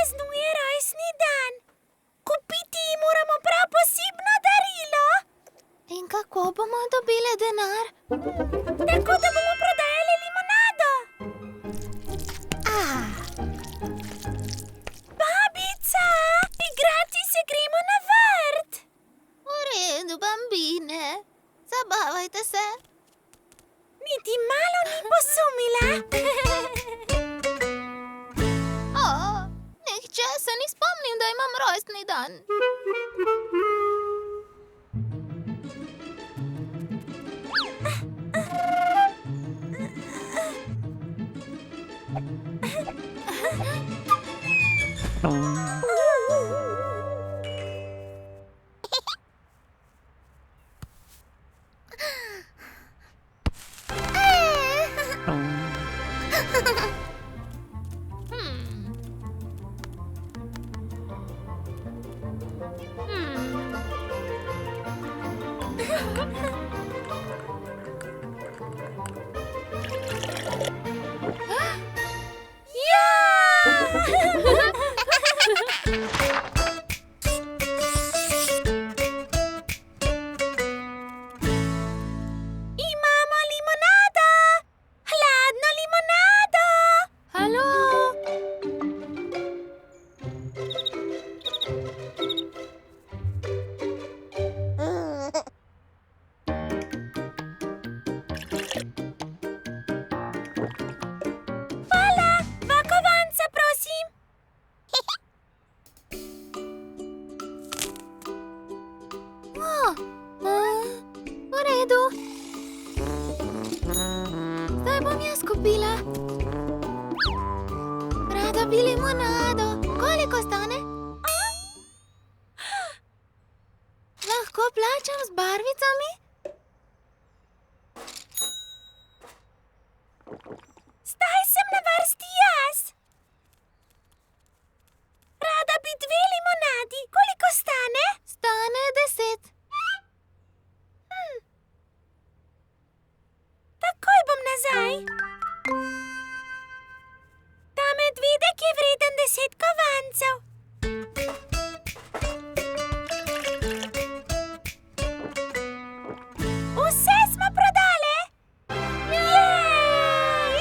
praznuje rojstni dan. Kupiti ji moramo prav posebno darilo. In kako bomo dobile denar? Tako da bomo prodajali limonado. Babica, igrati se gremo na vrt. V redu, bambine. Zabavajte se. Niti malo ni posumila. Nihče se ni spomnil, da imam rojstni dan. Imamo limonado! Hladno limonado! Halo? Hvala! Dva kovanca, prosim! V redu. Zdaj bom jaz kupila. Rada bi limonado. Koliko stane? Lahko plačam z barvicami? Zdaj sem na vrsti jaz. Rada bi 2 limonadi. Koliko stane? Stane 10. Takoj bom nazaj. Ta medvedek je vreden 10 kovancev. Vse smo prodale. Jej!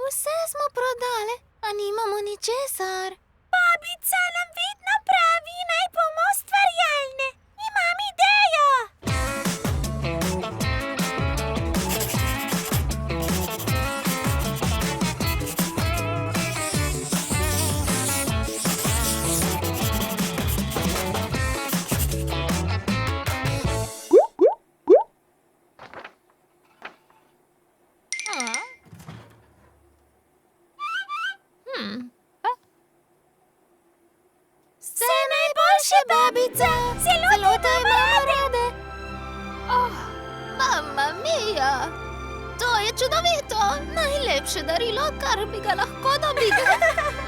Vse smo prodale, a nimamo ničesar. Babica nam vedno pravi, naj bomo ustvarjalne. Imam idejo. Vse najboljše, babica. Zelo te imamo rade. Mamma mia! To je čudovito. Najlepše darilo, kar bi ga lahko dobili.